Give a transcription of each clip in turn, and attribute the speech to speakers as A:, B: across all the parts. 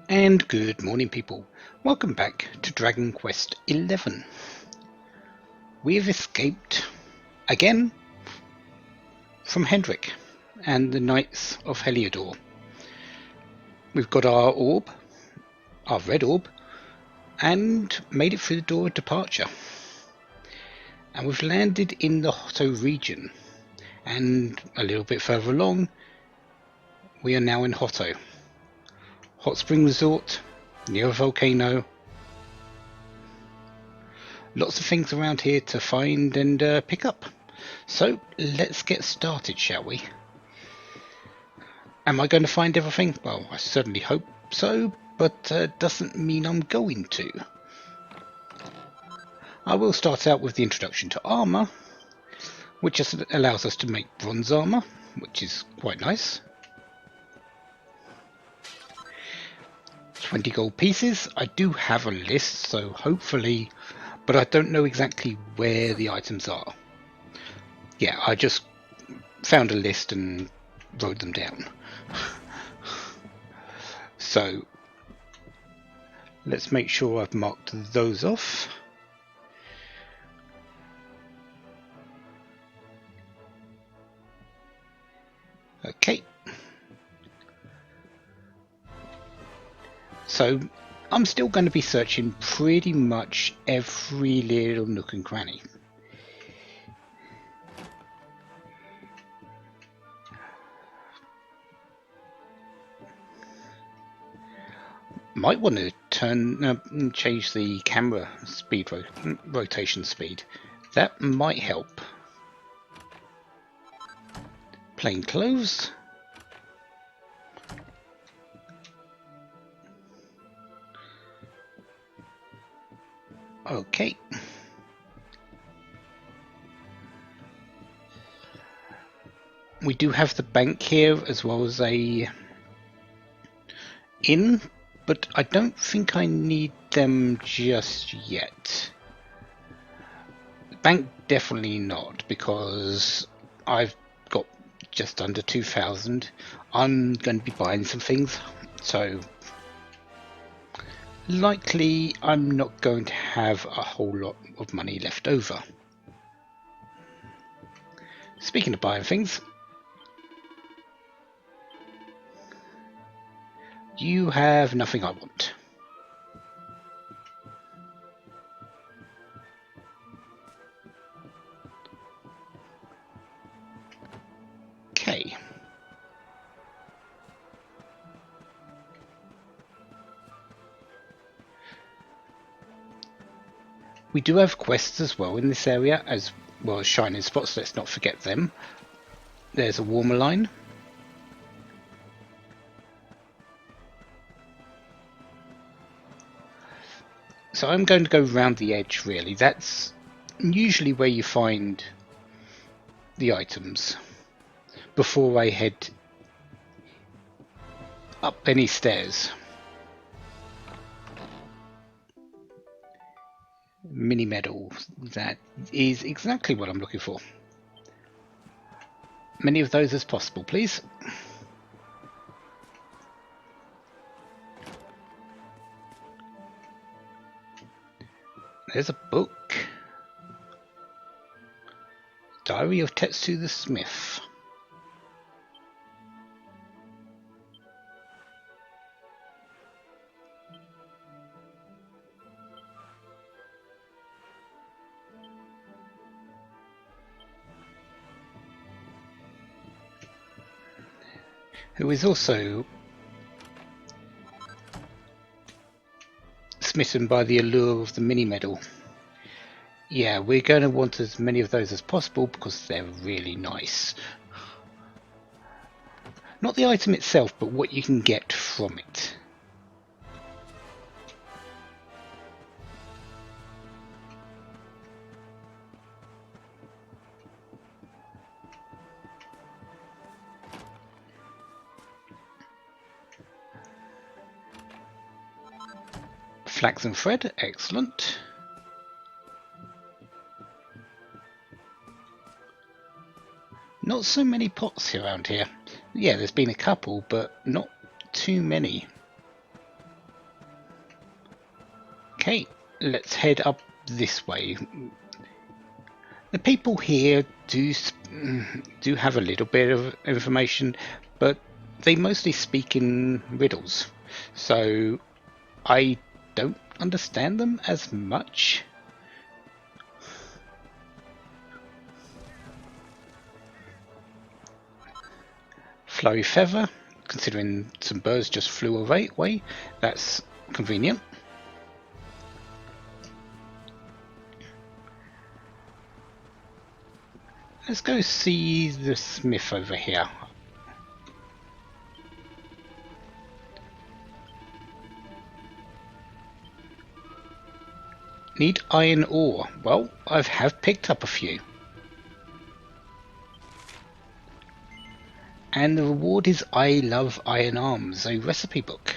A: And good morning, people. Welcome back to Dragon Quest XI. We have escaped again from Hendrik and the Knights of Heliodor. We've got our orb, our red orb, and made it through the door of departure. And we've landed in the Hotto region. And a little bit further along, we are now in Hotto. Hot Spring Resort, near a volcano. Lots of things around here to find and pick up. So let's get started, shall we? Am I going to find everything? Well, I certainly hope so, but doesn't mean I'm going to. I will start out with the introduction to armour, which just allows us to make bronze armour, which is quite nice. 20 gold pieces. I do have a list, so hopefully, but I don't know exactly where the items are. Yeah, I just found a list and wrote them down. So let's make sure I've marked those off. Okay. So I'm still going to be searching pretty much every little nook and cranny. Might want to change the camera speed rotation speed. That might help. Plain clothes. Okay. We do have the bank here as well as a inn, but I don't think I need them just yet. The bank definitely not, because I've got just under 2,000. I'm going to be buying some things, so likely I'm not going to have a whole lot of money left over. Speaking of buying things, you have nothing I want. Okay. We do have quests as well in this area, as well as shining spots, let's not forget them. There's a warmer line. So I'm going to go round the edge, really. That's usually where you find the items before I head up any stairs. Mini medal. That is exactly what I'm looking for. Many of those as possible, please. There's a book. Diary of Tetsu the Smith. Who is also smitten by the allure of the mini medal. Yeah, we're going to want as many of those as possible because they're really nice. Not the item itself, but what you can get from it. Flax and thread, excellent. Not so many pots around here. Yeah, there's been a couple, but not too many. Okay, let's head up this way. The people here do have a little bit of information, but they mostly speak in riddles, so I don't understand them as much. Flurry feather, considering some birds just flew away, that's convenient. Let's go see the smith over here. Need iron ore. Well, I have picked up a few. And the reward is I Love Iron Arms, a recipe book.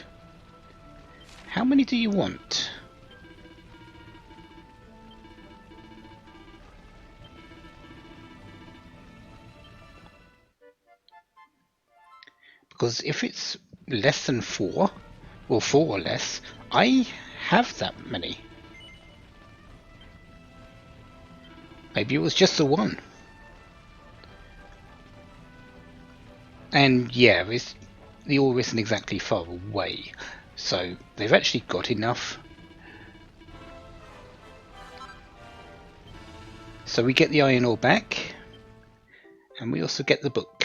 A: How many do you want? Because if it's less than 4, or 4 or less, I have that many. Maybe it was just the one. And yeah, the ore isn't exactly far away, so they've actually got enough. So we get the iron ore back, and we also get the book.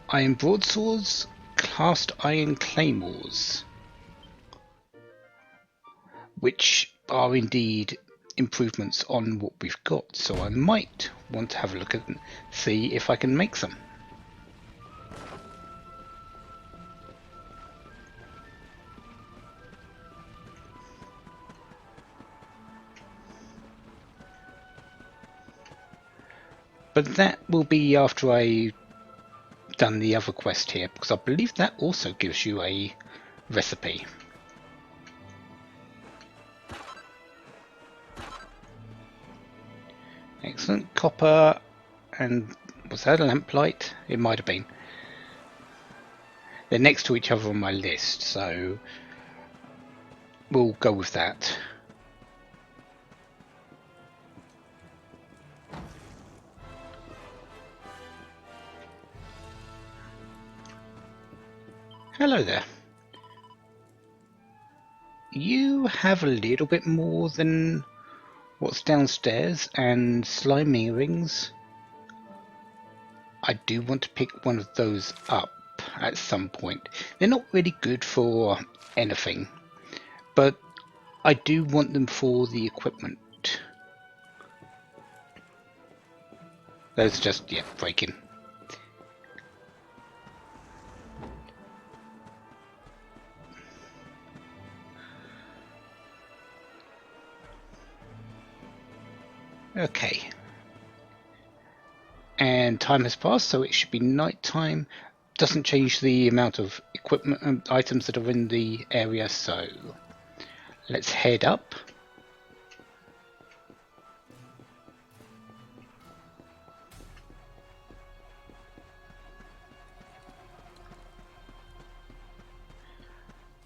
A: Iron broadswords, cast iron claymores, which are indeed improvements on what we've got, so I might want to have a look at and see if I can make some. But that will be after I done the other quest here, because I believe that also gives you a recipe. Excellent. Copper, and was that a lamplight? It might have been. They're next to each other on my list, so we'll go with that. Hello there. You have a little bit more than what's downstairs, and slime earrings. I do want to pick one of those up at some point. They're not really good for anything, but I do want them for the equipment. Those are just, yeah, breaking. Okay. And time has passed, so it should be night time. Doesn't change the amount of equipment and items that are in the area, so let's head up.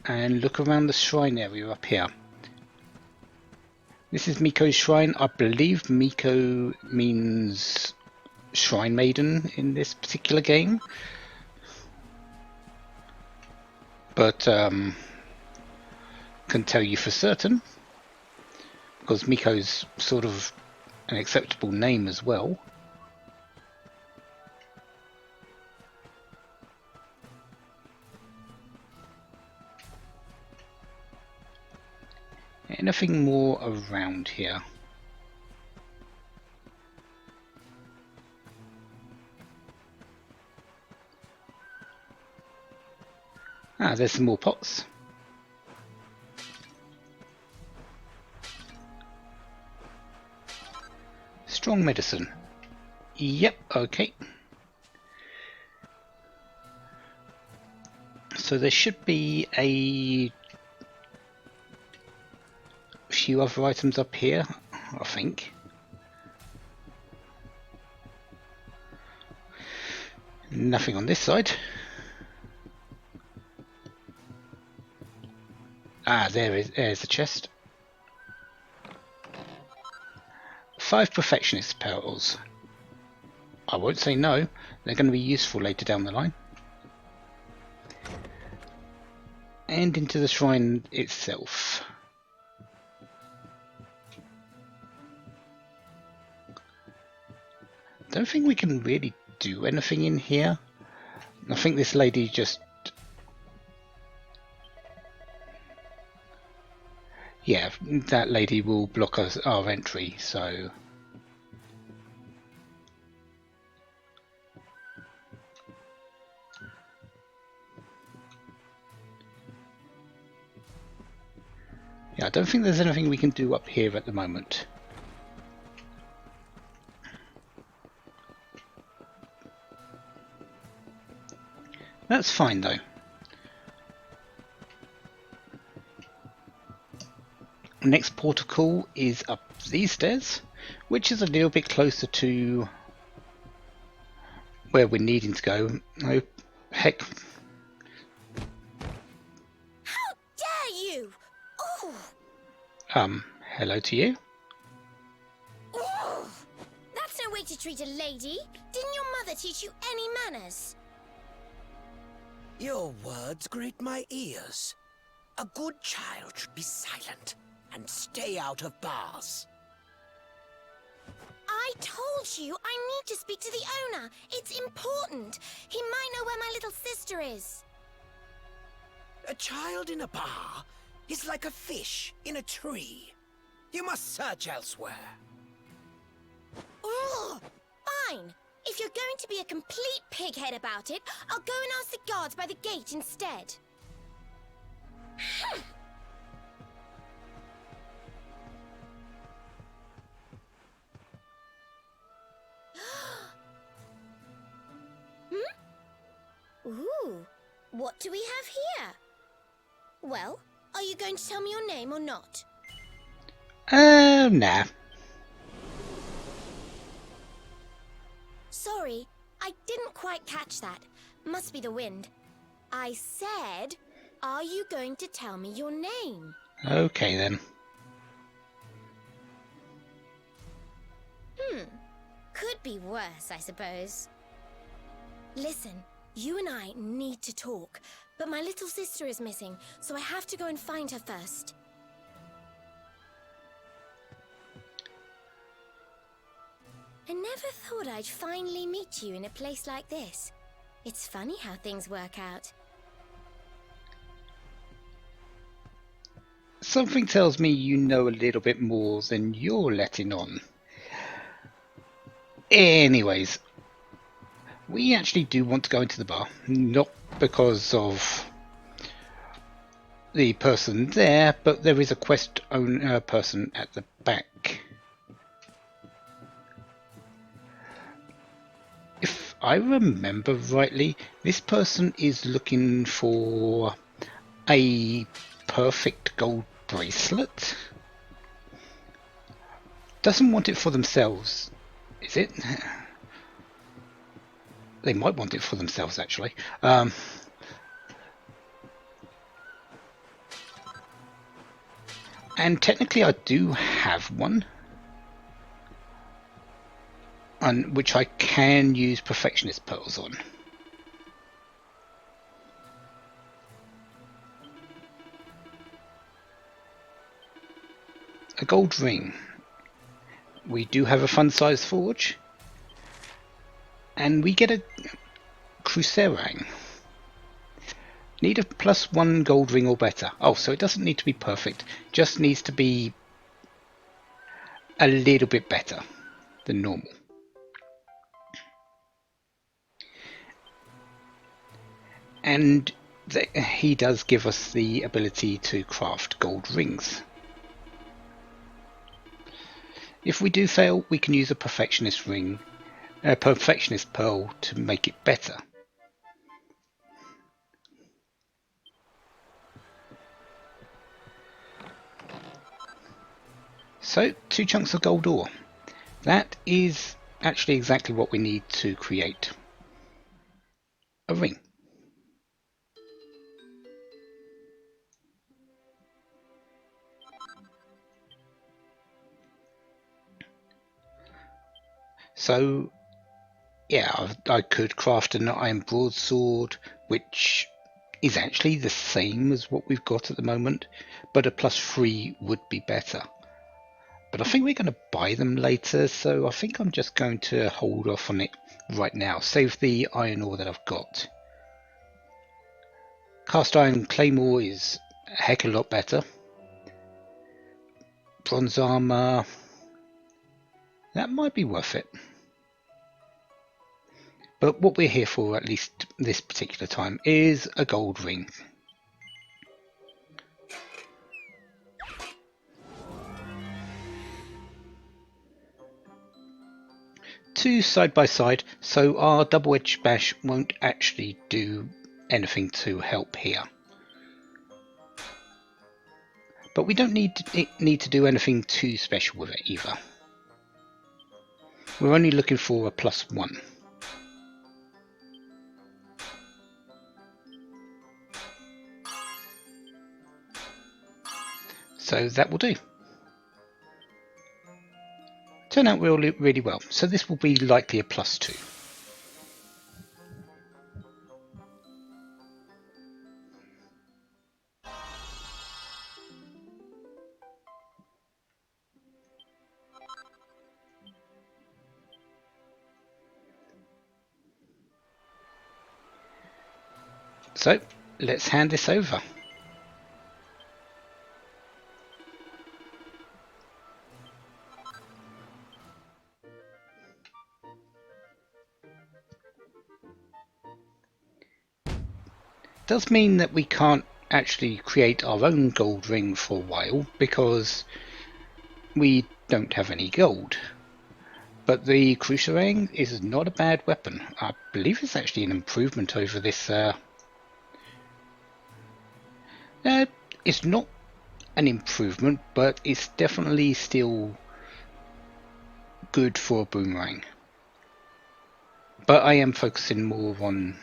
A: And look around the shrine area up here. This is Miko's shrine. I believe Miko means shrine maiden in this particular game, but can tell you for certain because Miko's sort of an acceptable name as well. Anything more around here? Ah, there's some more pots. Strong medicine. Yep, okay. So there should be a few other items up here, I think. Nothing on this side. There's the chest. 5 perfectionist pearls. I won't say no, they're going to be useful later down the line. And into the shrine itself. Don't think we can really do anything in here. I think this lady just... Yeah, that lady will block us our entry, so... Yeah, I don't think there's anything we can do up here at the moment. That's fine though. Next port of call is up these stairs, which is a little bit closer to where we're needing to go. Oh, heck.
B: How dare you! Oh!
A: Hello to you.
B: Oh! That's no way to treat a lady. Didn't your mother teach you any manners?
C: Your words grate my ears. A good child should be silent and stay out of bars.
B: I told you I need to speak to the owner. It's important. He might know where my little sister is.
C: A child in a bar is like a fish in a tree. You must search elsewhere.
B: Ugh! Fine. If you're going to be a complete pighead about it, I'll go and ask the guards by the gate instead. Ooh, what do we have here? Well, are you going to tell me your name or not?
A: Nah.
B: Sorry, I didn't quite catch that. Must be the wind. I said, are you going to tell me your name?
A: Okay then.
B: Could be worse, I suppose. Listen, you and I need to talk, but my little sister is missing, so I have to go and find her first. I never thought I'd finally meet you in a place like this. It's funny how things work out.
A: Something tells me you know a little bit more than you're letting on. Anyways, we actually do want to go into the bar, not because of the person there, but there is a quest owner person at the back. If I remember rightly, this person is looking for a perfect gold bracelet. Doesn't want it for themselves, is it? They might want it for themselves, actually. And technically I do have one, on which I can use perfectionist pearls on. A gold ring. We do have a fun-sized forge, and we get a crucerang. Need a +1 gold ring or better. Oh, so it doesn't need to be perfect, just needs to be a little bit better than normal. And he does give us the ability to craft gold rings. If we do fail, we can use a perfectionist ring, a perfectionist pearl to make it better. So, 2 chunks of gold ore. That is actually exactly what we need to create a ring. So yeah, I could craft an iron broadsword, which is actually the same as what we've got at the moment, but a +3 would be better. But I think we're going to buy them later, so I think I'm just going to hold off on it right now. Save the iron ore that I've got. Cast iron claymore is a heck of a lot better. Bronze armor, that might be worth it. But what we're here for, at least this particular time, is a gold ring. Two side by side, so our double-edged bash won't actually do anything to help here. But we don't need to do anything too special with it either. We're only looking for a +1. So that will do. Turn out really well. So this will be likely a +2. So let's hand this over. Does mean that we can't actually create our own gold ring for a while because we don't have any gold. But the cruciferring is not a bad weapon. I believe it's actually an improvement over this. It's not an improvement, but it's definitely still good for a boomerang. But I am focusing more on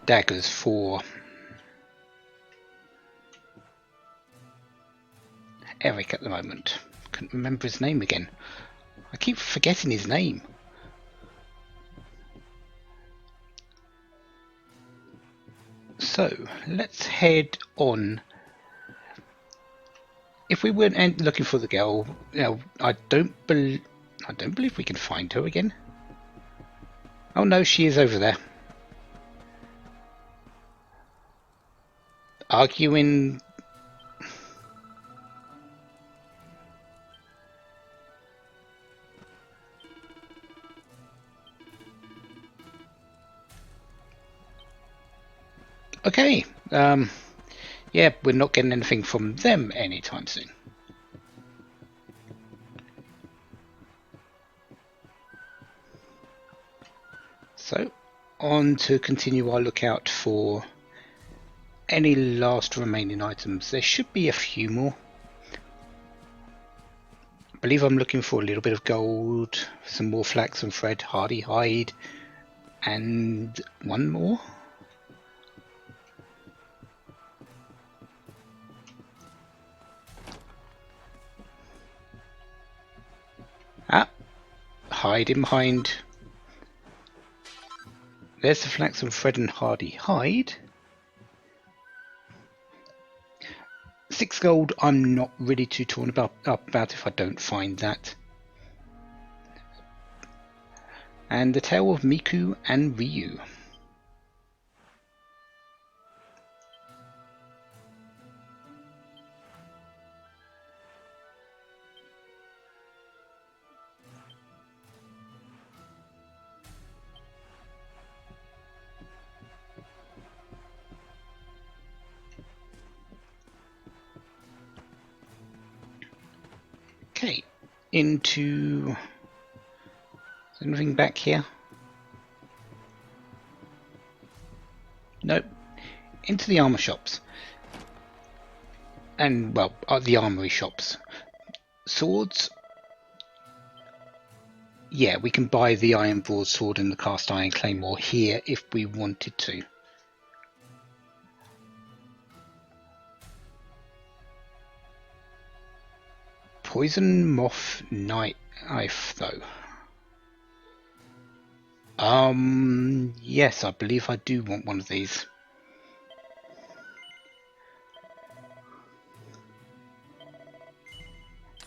A: daggers for Eric at the moment. Couldn't remember his name again. I keep forgetting his name. So let's head on. If we weren't looking for the girl, you know, I don't believe we can find her again. Oh no, she is over there. Arguing. Okay. Yeah, we're not getting anything from them anytime soon. So, on to continue our lookout for any last remaining items. There should be a few more. I believe I'm looking for a little bit of gold, some more flax and thread, hardy hide, and one more. Hiding behind. There's the flax and thread and hardy hide. 6 gold, I'm not really too torn about if I don't find that. And the tale of Miku and Ryu. Okay, into... Is there anything back here? Nope. Into the armor shops. And, well, the armory shops. Swords. Yeah, we can buy the iron broadsword and the cast iron claymore here if we wanted to. Poison moth knife though. Yes, I believe I do want one of these.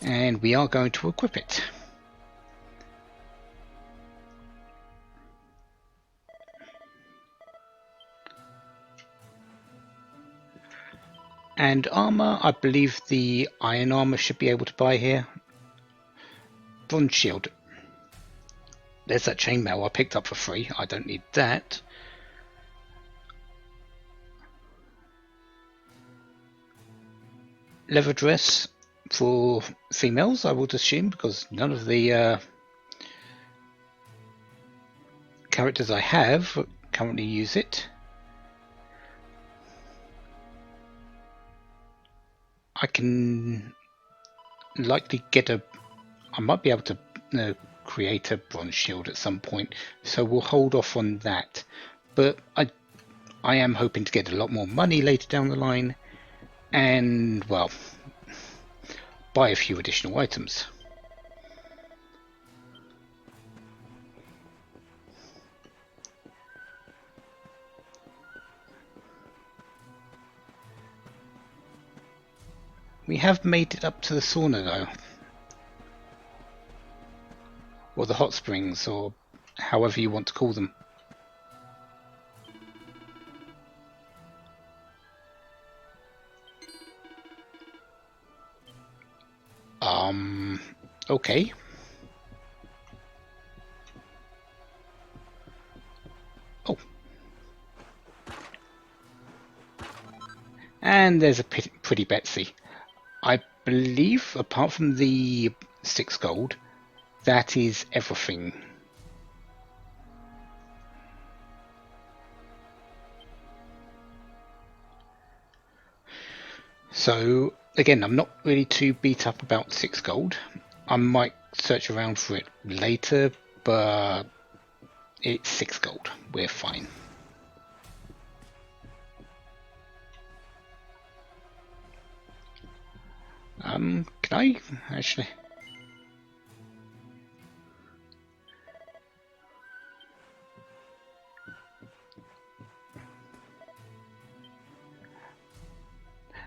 A: And we are going to equip it. And armor, I believe the iron armor should be able to buy here. Bronze shield. There's that chainmail I picked up for free. I don't need that. Leather dress for females, I would assume, because none of the characters I have currently use it. I can likely get I might be able to create a bronze shield at some point, so we'll hold off on that. But I am hoping to get a lot more money later down the line, and well, buy a few additional items. We have made it up to the sauna though, or the hot springs, or however you want to call them. Okay. Oh. And there's a pretty Betsy. I believe, apart from the 6 gold, that is everything. So, again, I'm not really too beat up about 6 gold. I might search around for it later, but it's 6 gold. We're fine. Can I actually?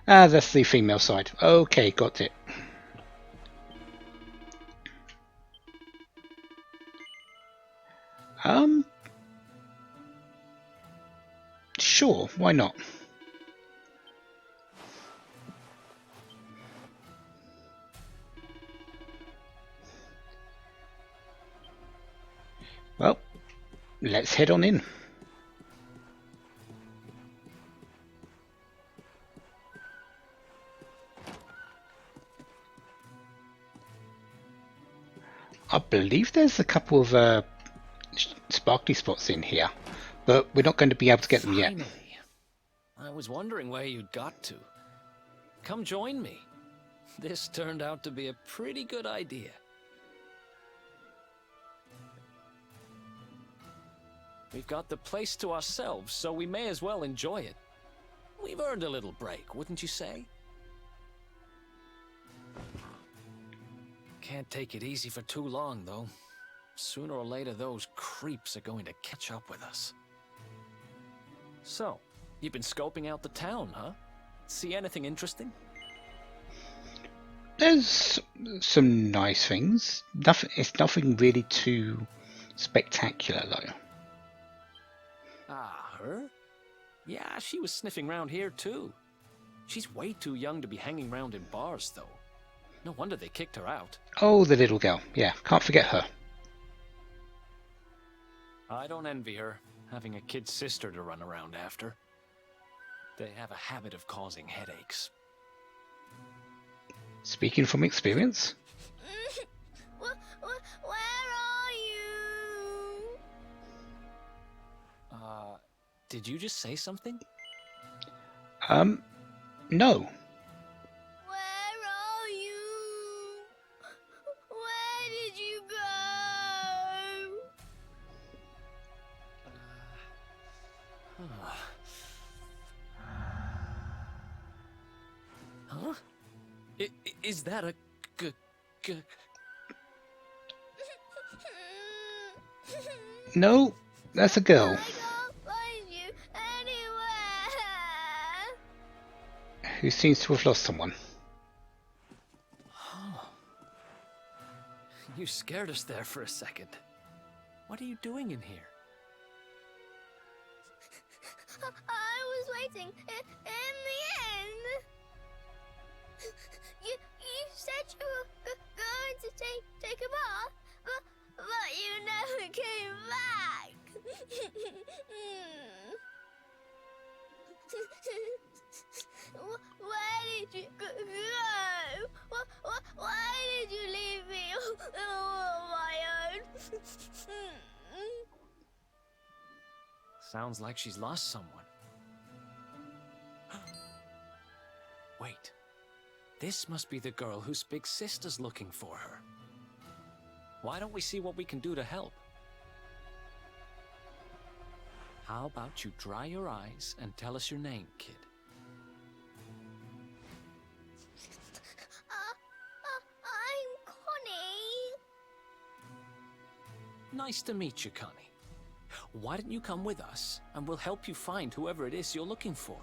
A: Ah, that's the female side. Okay, got it. Sure, why not? Well, let's head on in. I believe there's a couple of sparkly spots in here, but we're not going to be able to get them yet.
D: Finally. I was wondering where you'd got to. Come join me. This turned out to be a pretty good idea. We've got the place to ourselves, so we may as well enjoy it. We've earned a little break, wouldn't you say? Can't take it easy for too long, though. Sooner or later, those creeps are going to catch up with us. So, you've been scoping out the town, huh? See anything interesting?
A: There's some nice things. It's nothing really too spectacular, though.
D: Ah, her? Yeah, she was sniffing around here, too. She's way too young to be hanging around in bars, though. No wonder they kicked her out.
A: Oh, the little girl. Yeah, can't forget her.
D: I don't envy her, having a kid sister to run around after. They have a habit of causing headaches.
A: Speaking from experience.
B: Where are you?
D: Did you just say something?
A: No.
B: Where are you? Where did you go?
D: Huh? Is that a
A: No, that's a girl
B: I can't find you anywhere.
A: who seems to have lost someone.
D: You scared us there for a second. What are you doing in here?
B: I was waiting in the end. You said you were going to take a bath, but you never came back. Where did you go? Why did you leave me all on my own?
D: Sounds like she's lost someone. Wait. This must be the girl whose big sister's looking for her. Why don't we see what we can do to help? How about you dry your eyes and tell us your name, kid?
B: I'm Connie.
D: Nice to meet you, Connie. Why don't you come with us, and we'll help you find whoever it is you're looking for.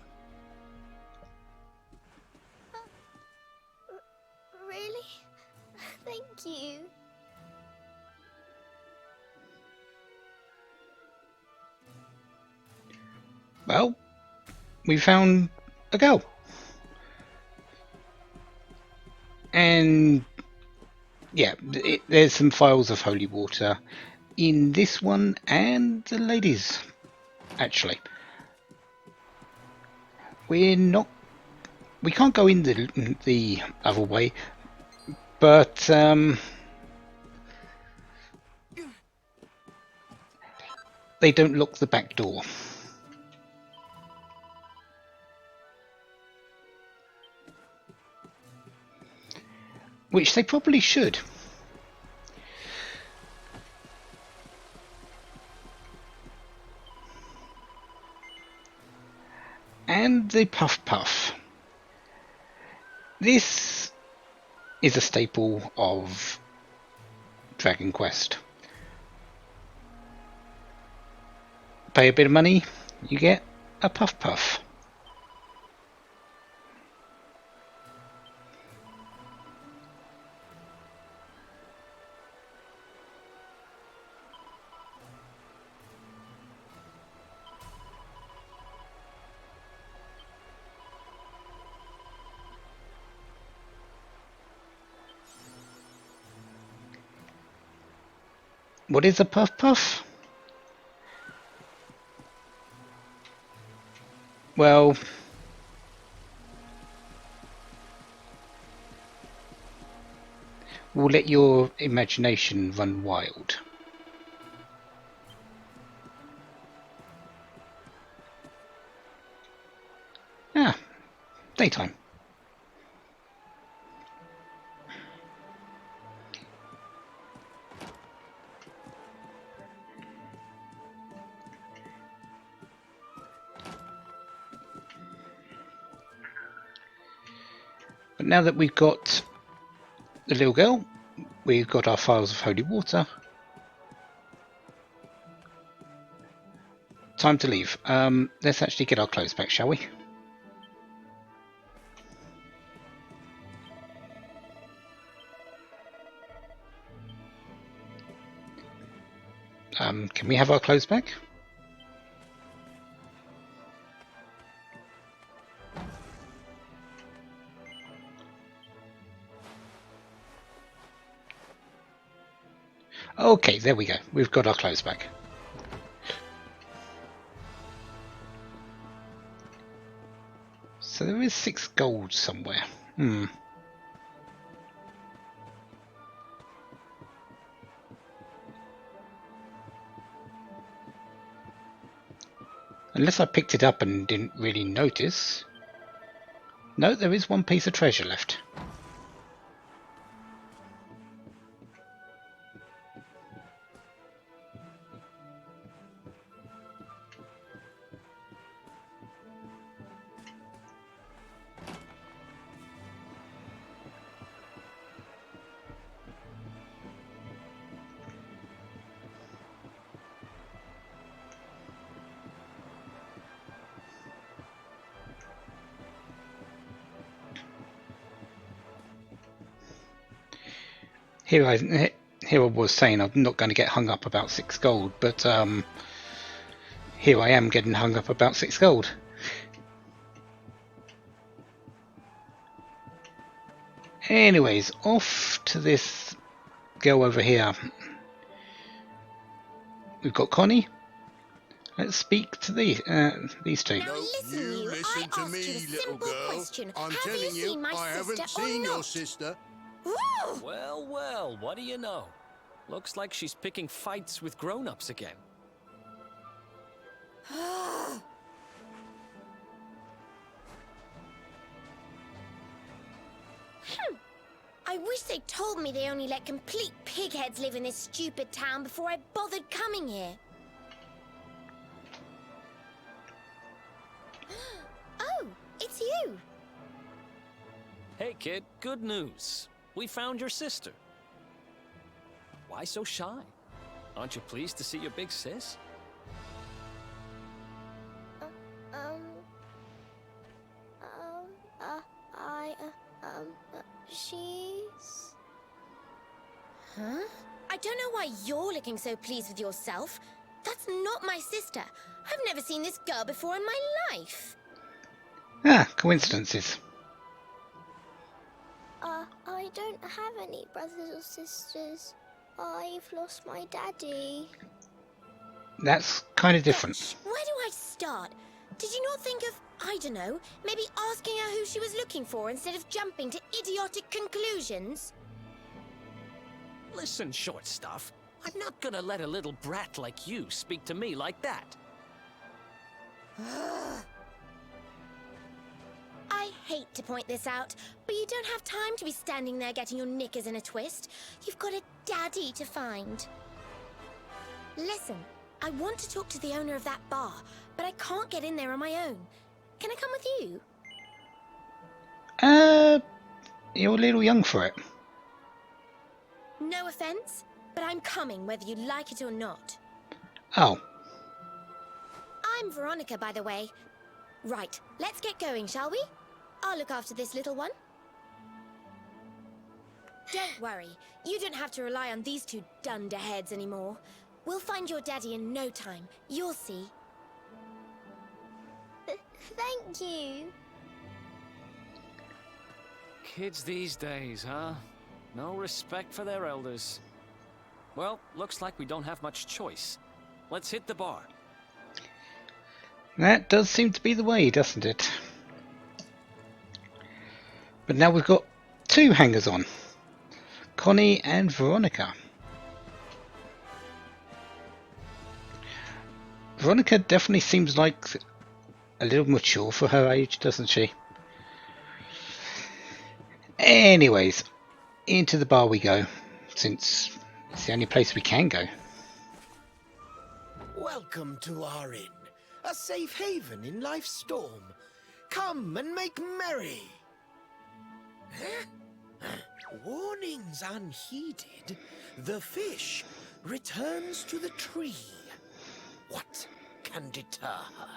B: Really? Thank you.
A: Well, we found a girl. And yeah, there's some files of holy water in this one and the ladies, actually. We can't go in the other way, but they don't lock the back door. Which they probably should. And the Puff Puff. This is a staple of Dragon Quest. Pay a bit of money, you get a Puff Puff. What is a Puff Puff? Well, we'll let your imagination run wild. Ah, daytime. But now that we've got the little girl, we've got our files of holy water. Time to leave. Let's actually get our clothes back, shall we? Can we have our clothes back? Okay, there we go. We've got our clothes back. So there is 6 gold somewhere. Unless I picked it up and didn't really notice. No, there is 1 piece of treasure left. Here I was saying I'm not going to get hung up about 6 gold, but here I am getting hung up about 6 gold. Anyways, off to this girl over here. We've got Connie. Let's speak to these two.
B: Now listen,
E: You
B: I
E: listen to
B: asked
E: me,
B: you a
E: little
B: simple
E: girl.
B: question.
E: I'm
B: Have
E: telling
B: you seen my
E: I
B: sister
E: haven't seen
B: or
E: your
B: not?
E: sister.
B: Ooh!
D: Well, well, what do you know? Looks like she's picking fights with grown-ups again.
B: I wish they told me they only let complete pigheads live in this stupid town before I bothered coming here. Oh, it's you.
D: Hey, kid, good news. We found your sister. Why so shy? Aren't you pleased to see your big sis?
B: She's... Huh? I don't know why you're looking so pleased with yourself. That's not my sister. I've never seen this girl before in my life.
A: Ah, coincidences.
F: I don't have any brothers or sisters. I've lost my daddy.
A: That's kind of different.
B: Gosh, where do I start? Did you not think of, I don't know, maybe asking her who she was looking for instead of jumping to idiotic conclusions?
D: Listen, short stuff. I'm not gonna let a little brat like you speak to me like that.
B: I hate to point this out, but you don't have time to be standing there getting your knickers in a twist. You've got a daddy to find. Listen, I want to talk to the owner of that bar, but I can't get in there on my own. Can I come with you?
A: You're a little young for it.
B: No offense, but I'm coming whether you like it or not.
A: Oh,
B: I'm Veronica, by the way. Right, let's get going, shall we? I'll look after this little one. Don't worry, you don't have to rely on these two dunderheads anymore. We'll find your daddy in no time. You'll see.
F: Thank you.
D: Kids these days, huh? No respect for their elders. Well, looks like we don't have much choice. Let's hit the bar.
A: that does seem to be the way, doesn't it? But now we've got 2 hangers-on. Connie and Veronica. Veronica definitely seems like a little mature for her age, doesn't she? Anyways, into the bar we go, since it's the only place we can go.
C: Welcome to our inn, a safe haven in life's storm. Come and make merry. Warnings unheeded, the fish returns to the tree. What can deter her?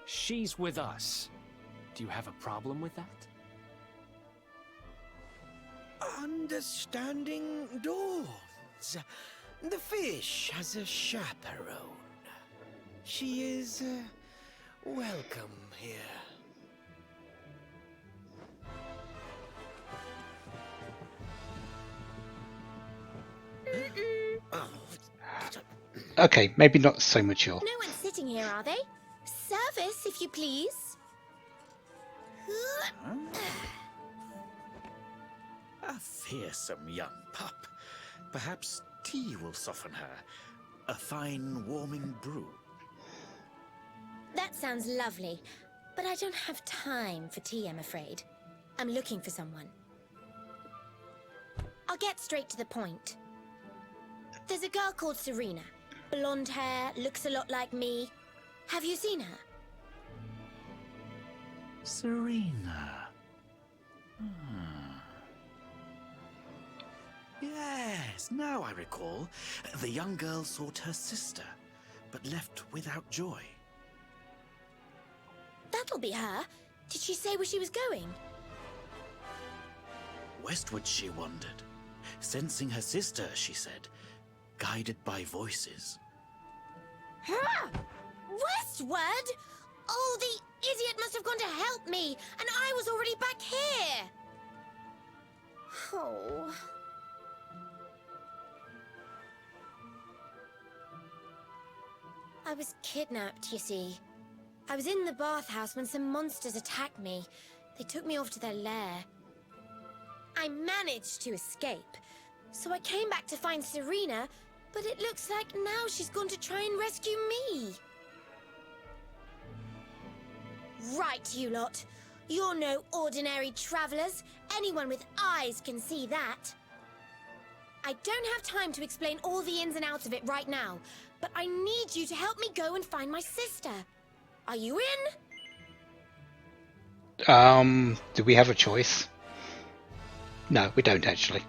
D: She's with us. Do you have a problem with that?
C: Understanding dawns. The fish has a chaperone. She is welcome here. Oh,
A: Okay, maybe not so mature.
B: No one's sitting here, are they? Service, if you please.
G: A fearsome young pup. Perhaps tea will soften her. A fine, warming brew.
B: That sounds lovely, but I don't have time for tea, I'm afraid. I'm looking for someone. I'll get straight to the point. There's a girl called Serena. Blonde hair, looks a lot like me. Have you seen her?
G: Serena. Yes, now I recall. The young girl sought her sister, but left without joy.
B: That'll be her. Did she say where she was going?
G: Westward she wandered, sensing her sister, she said, guided by voices.
B: Huh? Westward? Oh, the idiot must have gone to help me, and I was already back here. Oh. I was kidnapped, you see. I was in the bathhouse when some monsters attacked me. They took me off to their lair. I managed to escape, so I came back to find Serena, but it looks like now she's gone to try and rescue me. Right, you lot. You're no ordinary travelers. Anyone with eyes can see that. I don't have time to explain all the ins and outs of it right now, but I need you to help me go and find my sister. Are you in?
A: Do we have a choice? No, we don't actually.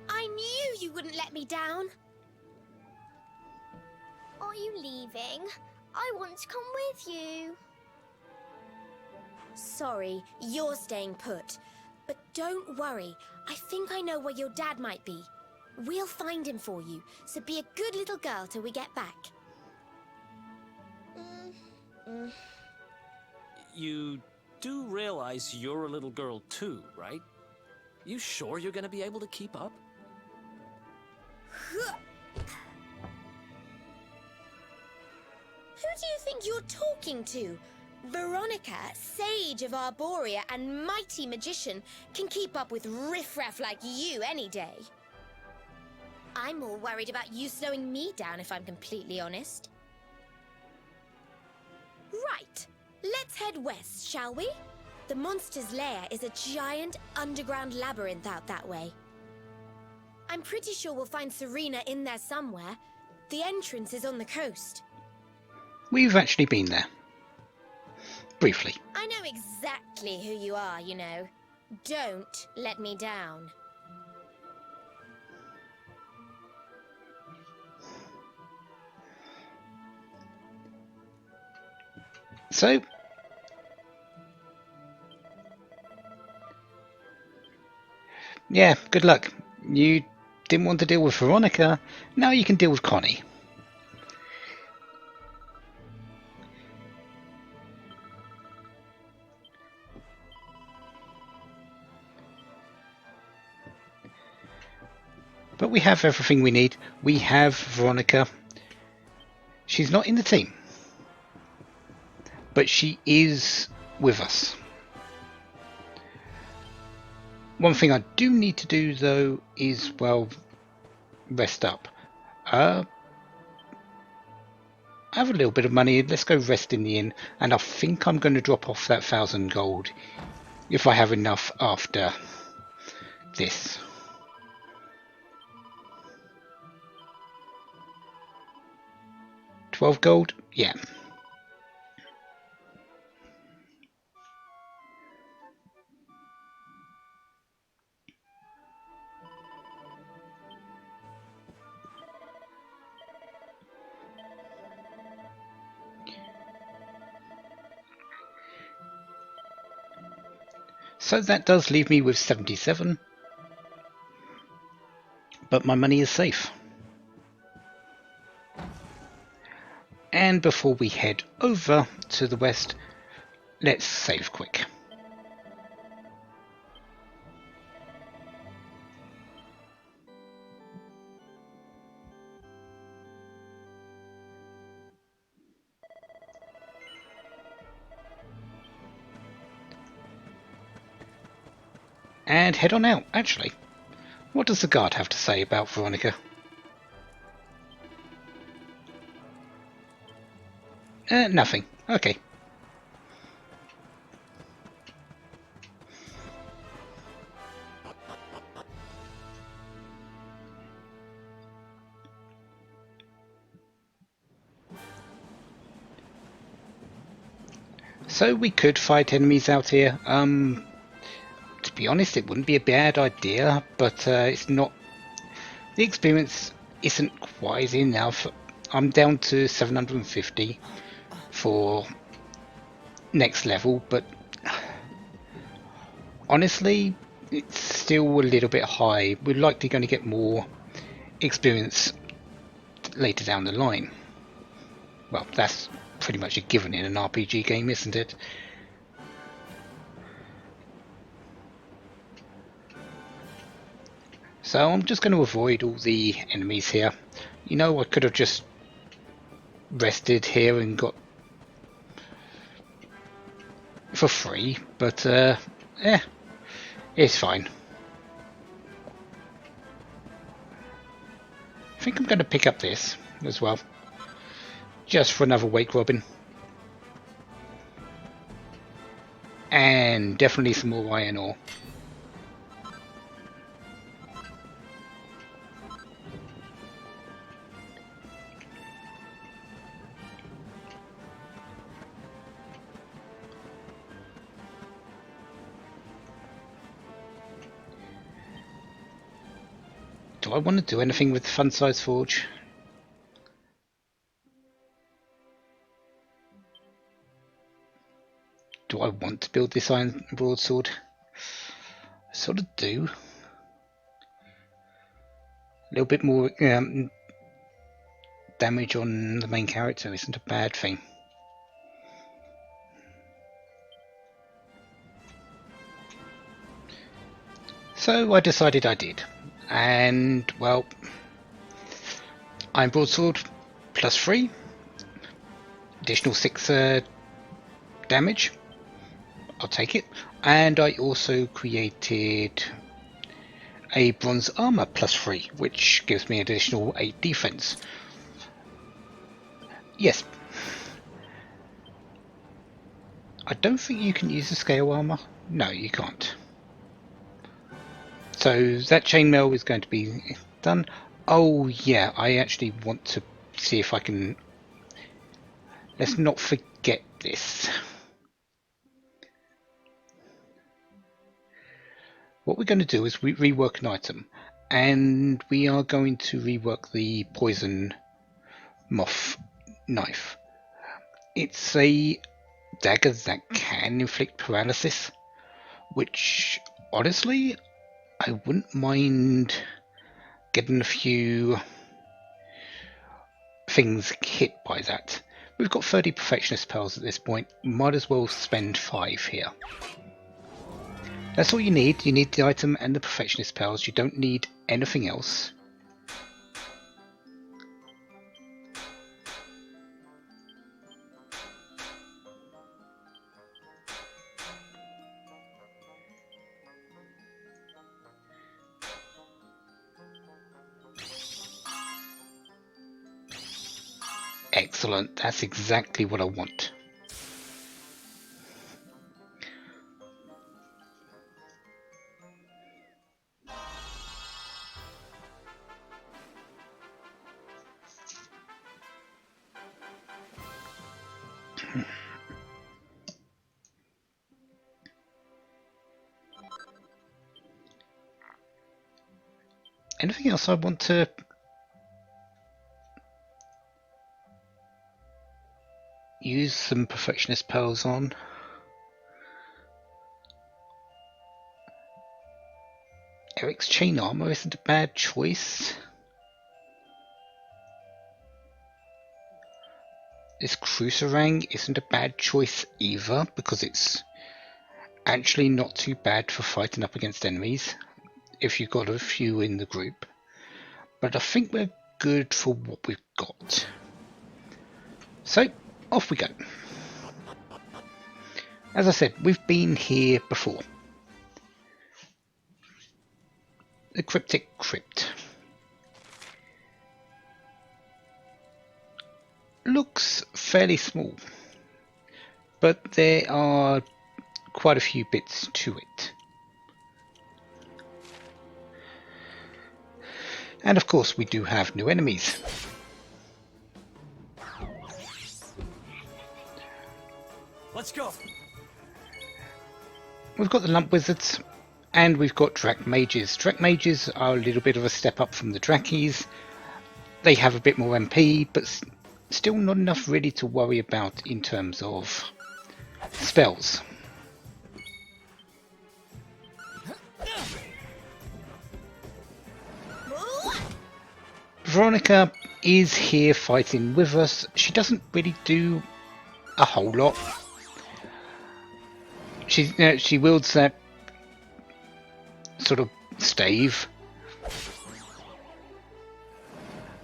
B: I knew you wouldn't let me down.
F: Are you leaving? I want to come with you.
B: Sorry, you're staying put. But don't worry, I think I know where your dad might be. We'll find him for you, so be a good little girl till we get back.
D: You do realize you're a little girl too, right? You sure you're gonna be able to keep up?
B: Who do you think you're talking to? Veronica, sage of Arborea and mighty magician, can keep up with riffraff like you any day. I'm more worried about you slowing me down, if I'm completely honest. Right, let's head west, shall we? The monster's lair is a giant underground labyrinth out that way. I'm pretty sure we'll find Serena in there somewhere. The entrance is on the coast.
A: We've actually been there. Briefly.
B: I know exactly who you are, you know. Don't let me down.
A: So, yeah, good luck. You didn't want to deal with Veronica, now you can deal with Connie. But we have everything we need. We have Veronica. She's not in the team, but she is with us. One thing I do need to do though is, well, rest up. I have a little bit of money. Let's go rest in the inn, and I think I'm going to drop off that 1,000 gold if I have enough after this. $12 gold? Yeah. So that does leave me with 77. But my money is safe. And before we head over to the west, let's save quick. And head on out, actually. What does the guard have to say about Veronica? Nothing. Okay. So we could fight enemies out here. To be honest, it wouldn't be a bad idea, but it's not. The experience isn't quite enough. I'm down to 750 for next level, but honestly, it's still a little bit high. We're likely going to get more experience later down the line. Well, that's pretty much a given in an RPG game, isn't it? So I'm just going to avoid all the enemies here. You know, I could have just rested here and got for free, but it's fine. I think I'm going to pick up this as well, just for another wake robin. And definitely some more iron ore. Do I want to do anything with the fun size forge? Do I want to build this iron broadsword? I sort of do. A little bit more damage on the main character isn't a bad thing. So I decided I did. And, well, iron broadsword plus 3. Additional 6 damage. I'll take it. And I also created a bronze armor plus 3, which gives me additional 8 defense. Yes. I don't think you can use the scale armor. No, you can't. So that chainmail is going to be done. Oh yeah, I actually want to see if I can... Let's not forget this. What we're going to do is rework an item, and we are going to rework the poison moth knife. It's a dagger that can inflict paralysis, which honestly I wouldn't mind getting a few things hit by that. We've got 30 perfectionist pearls at this point, might as well spend 5 here. That's all you need. You need the item and the perfectionist pearls. You don't need anything else. Excellent. That's exactly what I want. Anything else I want to use some perfectionist pearls on? Eric's chain armor isn't a bad choice. This cruiserang isn't a bad choice either, because it's actually not too bad for fighting up against enemies if you've got a few in the group. But I think we're good for what we've got. So, off we go. As I said, we've been here before. The Cryptic Crypt. Looks fairly small, but there are quite a few bits to it. And of course we do have new enemies.
D: Let's go.
A: We've got the lump wizards and we've got Drac mages. Drac mages are a little bit of a step up from the Drakies. They have a bit more MP, but still not enough really to worry about in terms of spells. Veronica is here fighting with us. She doesn't really do a whole lot. She wields that sort of stave,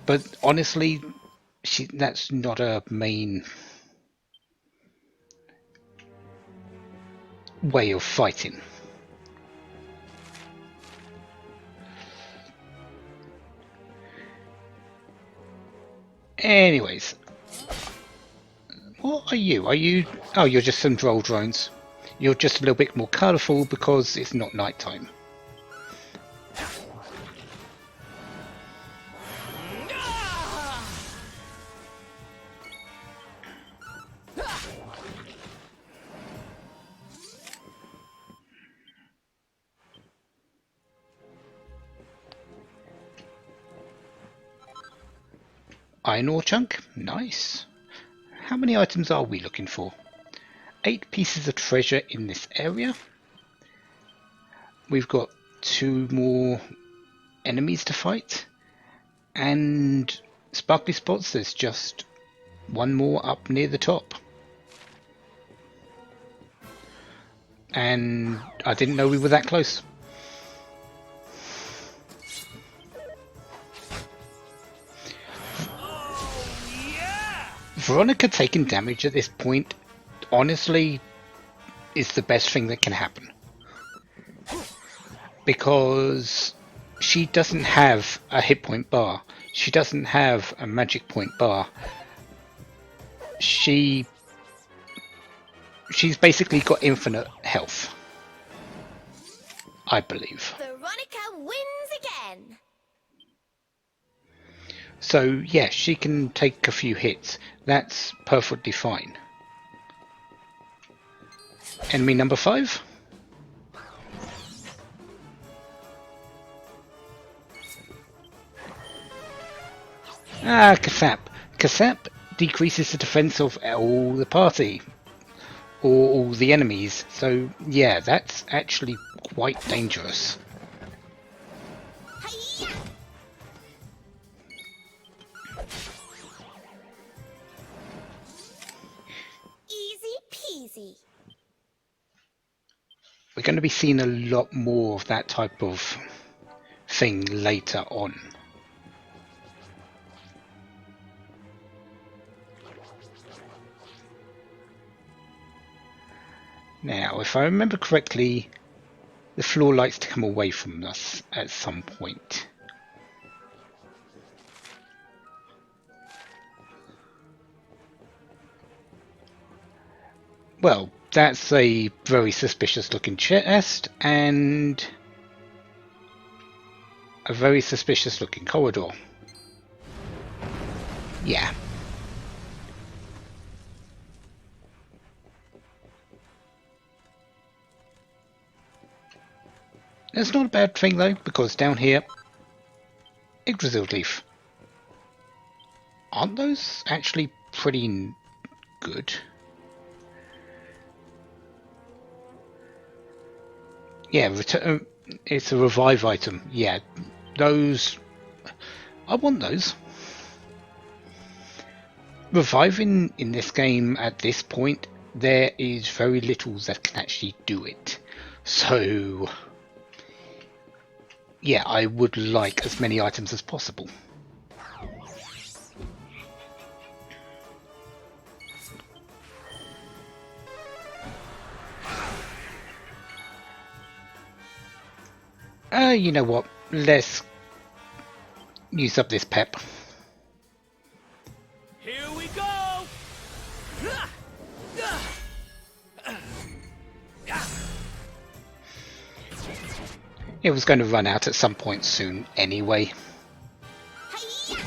A: but honestly, that's not a main way of fighting. Anyways, what are you? Are you? Oh, you're just some droll drones. You're just a little bit more colourful because it's not nighttime. Iron ore chunk? Nice. How many items are we looking for? 8 pieces of treasure in this area. We've got 2 more enemies to fight. And sparkly spots, there's just 1 more up near the top. And I didn't know we were that close. Veronica taking damage at this point, honestly, is the best thing that can happen. Because she doesn't have a hit point bar. She doesn't have a magic point bar. She's basically got infinite health, I believe.
B: Veronica wins again.
A: So yeah, she can take a few hits. That's perfectly fine. Enemy number 5. Ah, Kasap. Kasap decreases the defense of all the party, or all the enemies. So yeah, that's actually quite dangerous.
B: Hi-ya! Easy peasy.
A: We're going to be seeing a lot more of that type of thing later on. Now, if I remember correctly, the floor likes to come away from us at some point. Well, that's a very suspicious looking chest and a very suspicious looking corridor. Yeah. That's not a bad thing though, because down here, Yggdrasil leaf. Aren't those actually pretty good? Yeah, it's a revive item. Yeah, those... I want those. Reviving in this game at this point, there is very little that can actually do it. So... yeah, I would like as many items as possible. You know what? Let's use up this pep.
D: Here we go!
A: It was going to run out at some point soon anyway.
B: Hi-ya!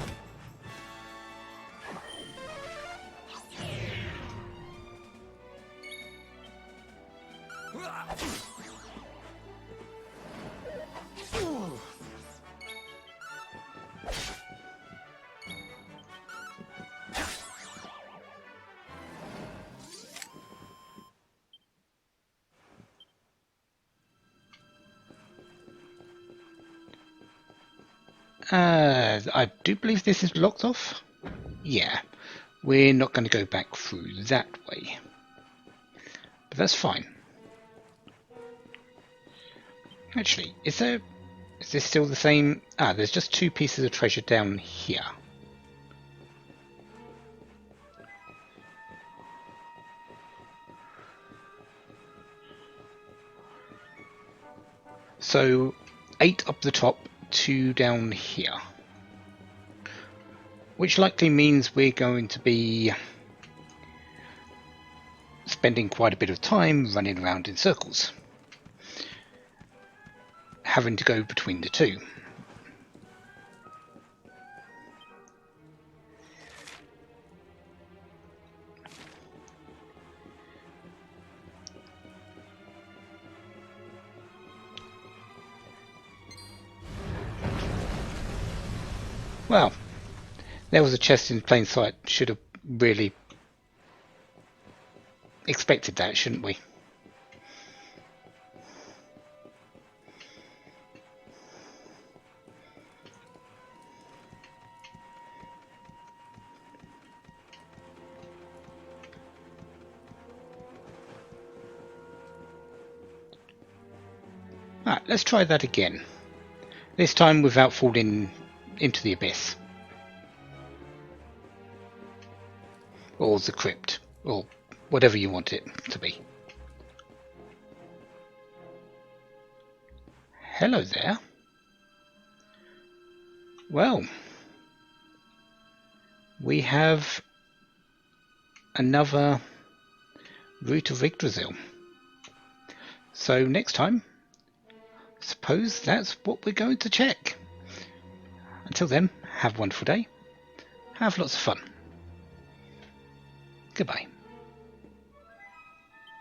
A: I do believe this is locked off. Yeah, we're not going to go back through that way. But that's fine. Actually, is this still the same? Ah, there's just 2 pieces of treasure down here. So 8 up the top, 2 down here. Which likely means we're going to be spending quite a bit of time running around in circles, having to go between the 2. Well, there was a chest in plain sight. Should have really expected that, shouldn't we? Right, let's try that again. This time without falling into the abyss. Or the crypt. Or whatever you want it to be. Hello there. Well, we have another root of Yggdrasil. So next time, suppose that's what we're going to check. Until then, have a wonderful day. Have lots of fun. Goodbye.